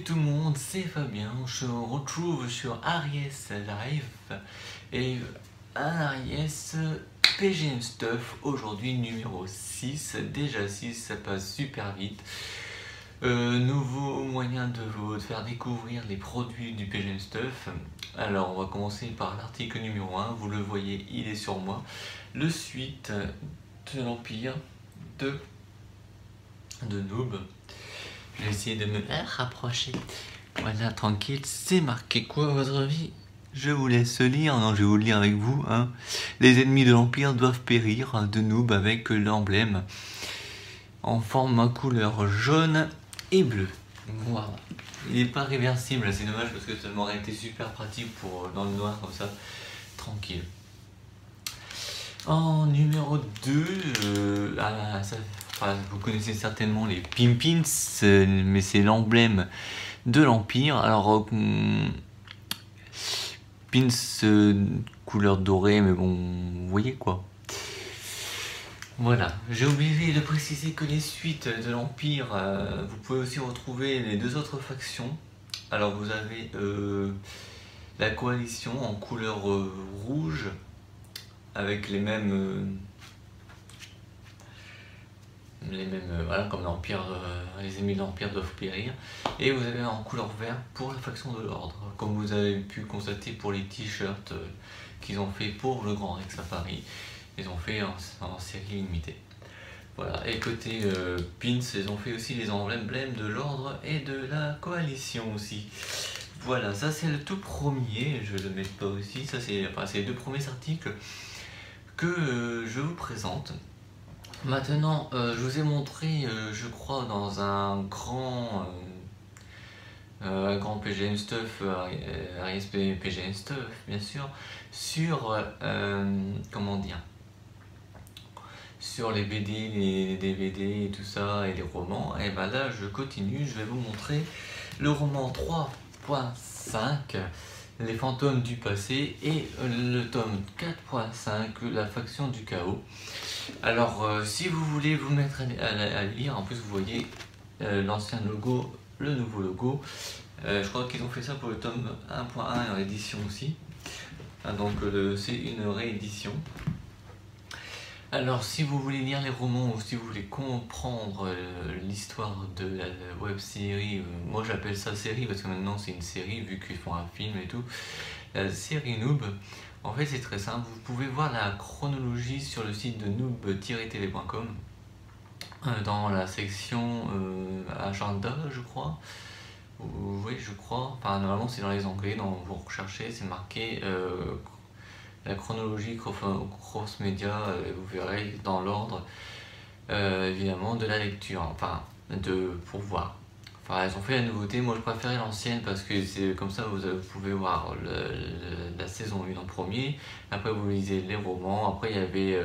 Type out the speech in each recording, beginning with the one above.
tout le monde, c'est Fabien, je me retrouve sur Aries Live et un Aries PGM Stuff, aujourd'hui numéro 6, déjà 6, ça passe super vite. Nouveau moyen de vous faire découvrir les produits du PGM Stuff. Alors on va commencer par l'article numéro 1, vous le voyez, il est sur moi, le suite de l'Empire de Noob. Je vais essayer de me rapprocher. Voilà, tranquille. C'est marqué quoi à votre avis? Je vous laisse lire. Non, je vais vous le lire avec vous. Hein. Les ennemis de l'Empire doivent périr de Noob avec l'emblème en forme couleur jaune et bleu. Voilà. Il n'est pas réversible, c'est dommage parce que ça m'aurait été super pratique pour dans le noir comme ça. Tranquille. En numéro 2, vous connaissez certainement les Pimpins, mais c'est l'emblème de l'Empire. Alors, Pins couleur dorée, mais bon, vous voyez quoi. Voilà, j'ai oublié de préciser que les suites de l'Empire, vous pouvez aussi retrouver les deux autres factions. Alors, vous avez la coalition en couleur rouge, avec les mêmes voilà, comme l'Empire, les ennemis de l'Empire doivent périr. Et vous avez en couleur vert pour la faction de l'ordre, comme vous avez pu constater pour les t-shirts qu'ils ont fait pour le Grand Rex à Paris. Ils ont fait en série limitée. Voilà, et côté pins, ils ont fait aussi les emblèmes de l'ordre et de la coalition aussi. Voilà, ça c'est le tout premier, je le mets pas aussi, ça c'est les deux premiers articles que je vous présente. Maintenant, je vous ai montré, je crois, dans un grand PGM Stuff, Aries PGM Stuff, bien sûr, sur, comment dire, sur les BD, les DVD et tout ça, et les romans. Et ben là, je continue, je vais vous montrer le roman 3.5, Les fantômes du passé, et le tome 4.5, La faction du chaos. Alors, si vous voulez vous mettre à lire, en plus vous voyez l'ancien logo, le nouveau logo. Je crois qu'ils ont fait ça pour le tome 1.1 en édition aussi. Donc c'est une réédition. Alors, si vous voulez lire les romans ou si vous voulez comprendre l'histoire de la web série, moi j'appelle ça série parce que maintenant c'est une série vu qu'ils font un film et tout, la série Noob, en fait c'est très simple, vous pouvez voir la chronologie sur le site de noob-tv.com dans la section agenda, je crois. Oui, je crois, enfin normalement c'est dans les anglais, donc vous recherchez, c'est marqué la chronologie cross-média, vous verrez dans l'ordre évidemment de la lecture, enfin pour voir. Enfin, elles ont fait la nouveauté, moi je préférais l'ancienne parce que c'est comme ça vous pouvez voir la saison 1 en premier, après vous lisez les romans, après il y avait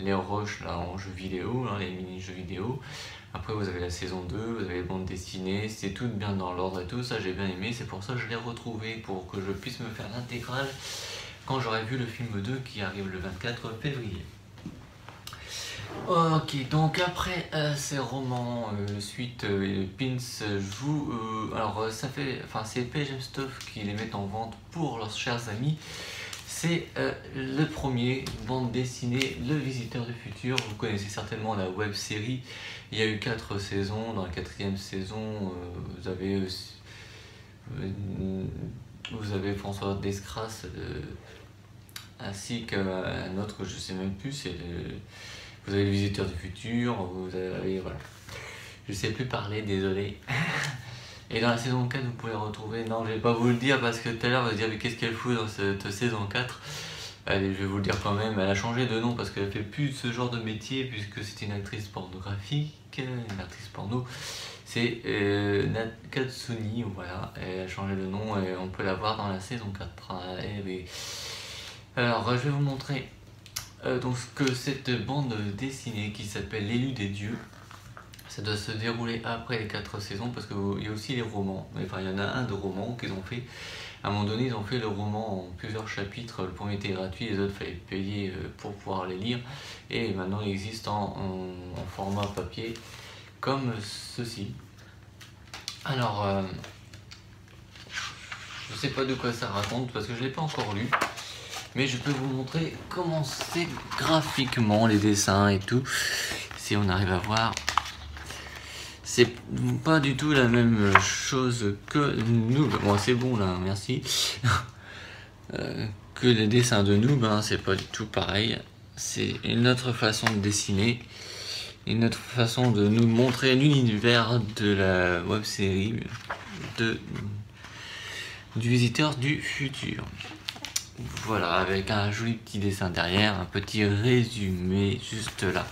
les rushs là, en jeux vidéo, hein, les mini-jeux vidéo, après vous avez la saison 2, vous avez les bandes dessinées, c'est tout bien dans l'ordre et tout, ça j'ai bien aimé, c'est pour ça que je l'ai retrouvé pour que je puisse me faire l'intégrale quand j'aurai vu le film 2 qui arrive le 24 février. Ok, donc après ces romans, suite pins, alors ça fait, enfin c'est PGM Stuff qui les met en vente pour leurs chers amis. C'est le premier, bande dessinée, Le Visiteur du Futur. Vous connaissez certainement la web série. Il y a eu 4 saisons. Dans la 4e saison, vous avez François Descrasse, ainsi qu'un autre, je sais même plus, vous avez Le Visiteur du Futur, vous avez, voilà. Je sais plus parler, désolé. Et dans la saison 4, vous pouvez retrouver, non je vais pas vous le dire parce que tout à l'heure vous allez dire mais qu'est-ce qu'elle fout dans cette saison 4. Allez, je vais vous le dire quand même, elle a changé de nom parce qu'elle fait plus ce genre de métier puisque c'est une actrice pornographique, une actrice porno. C'est Katsuni, voilà, elle a changé de nom et on peut la voir dans la saison 4. Alors je vais vous montrer donc que cette bande dessinée qui s'appelle L'élu des dieux, ça doit se dérouler après les 4 saisons parce qu'il y a aussi les romans, enfin il y en a un de romans qu'ils ont fait, à un moment donné ils ont fait le roman en plusieurs chapitres, le premier était gratuit, les autres fallait payer pour pouvoir les lire, et maintenant il existe en format papier comme ceci. Alors Je sais pas de quoi ça raconte parce que je l'ai pas encore lu. Mais je peux vous montrer comment c'est graphiquement, les dessins et tout. Si on arrive à voir. C'est pas du tout la même chose que Noob. Bon, c'est bon là, merci. Que les dessins de Noob, hein, c'est pas du tout pareil. C'est une autre façon de dessiner. Une autre façon de nous montrer l'univers de la web série du visiteur du futur. Voilà, avec un joli petit dessin derrière, un petit résumé juste là.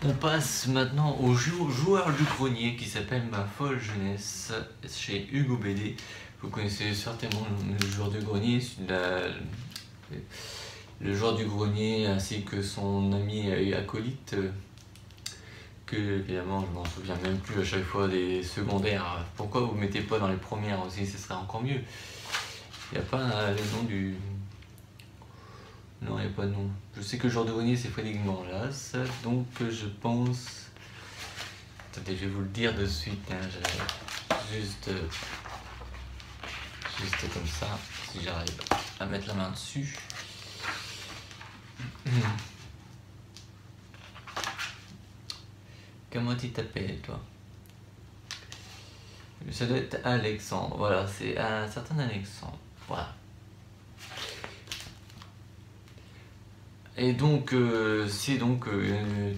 On passe maintenant au joueur du grenier qui s'appelle Ma folle jeunesse chez Hugo BD. Vous connaissez certainement le joueur du grenier, le joueur du grenier ainsi que son ami acolyte, que évidemment je m'en souviens même plus à chaque fois des secondaires. Pourquoi vous ne mettez pas dans les premières aussi, ce serait encore mieux. Il n'y a pas le nom du... Non, il n'y a pas de nom. Je sais que le joueur de grenier c'est Frédéric Morlas, donc je pense... Attendez, je vais vous le dire de suite, hein. Juste comme ça, si j'arrive à mettre la main dessus. Comment tu t'appelles, toi? Ça doit être Alexandre. Voilà, c'est un certain Alexandre. Voilà. Et donc, c'est donc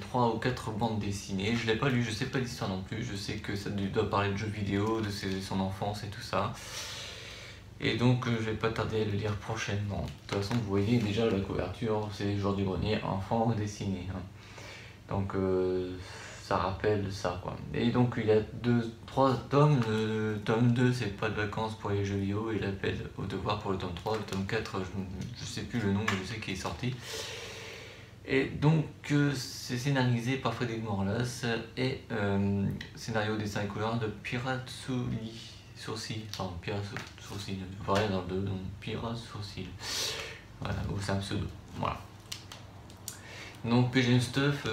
3 ou 4 bandes dessinées. Je l'ai pas lu, je sais pas l'histoire non plus. Je sais que ça doit parler de jeux vidéo, de son enfance et tout ça. Et donc, je vais pas tarder à le lire prochainement. De toute façon, vous voyez déjà la couverture, c'est Joueur du grenier, enfant dessiné. Hein. Donc, ça rappelle ça, quoi. Et donc, il y a 3 tomes. Le tome 2, c'est pas de vacances pour les jeux vidéo. Il appelle au devoir pour le tome 3. Le tome 4, je sais plus le nom, mais je sais qu'il est sorti. Et donc, c'est scénarisé par Frédéric Morlas et scénario, dessin et couleur de Piratsuli. Sourcil, enfin Pierre Sourcil, pareil dans le Pierre Sourcil, voilà, ou c'est un pseudo, voilà. Donc PGM Stuff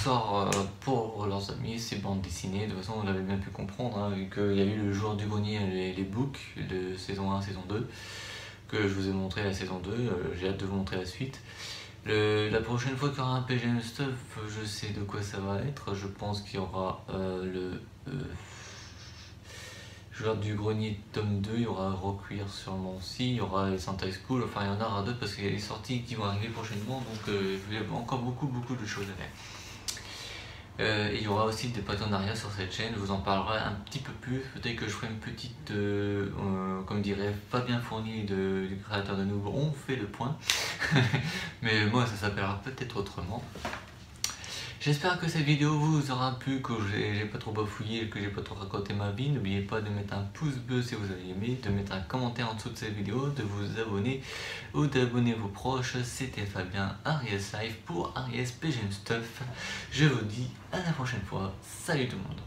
sort pour leurs amis ces bandes dessinées. De toute façon, on l'avait bien pu comprendre, hein, vu qu'il y a eu le joueur du grenier, les books de saison 1, saison 2, que je vous ai montré la saison 2, j'ai hâte de vous montrer la suite. La prochaine fois qu'il y aura un PGM Stuff, je sais de quoi ça va être. Je pense qu'il y aura le Joueur du grenier tome 2, il y aura Rockwear sûrement aussi, il y aura les Santa School, enfin il y en aura d'autres parce qu'il y a des sorties qui vont arriver prochainement, donc il y a encore beaucoup de choses à faire. Il y aura aussi des partenariats sur cette chaîne, je vous en parlerai un petit peu plus, peut-être que je ferai une petite, comme dirait Fabien Fournier du créateur de Noob, on fait le point, mais moi ça s'appellera peut-être autrement. J'espère que cette vidéo vous aura plu, que j'ai pas trop bafouillé, que j'ai pas trop raconté ma vie. N'oubliez pas de mettre un pouce bleu si vous avez aimé, de mettre un commentaire en dessous de cette vidéo, de vous abonner ou d'abonner vos proches. C'était Fabien, Ariès Live pour Ariès PGM Stuff. Je vous dis à la prochaine fois. Salut tout le monde.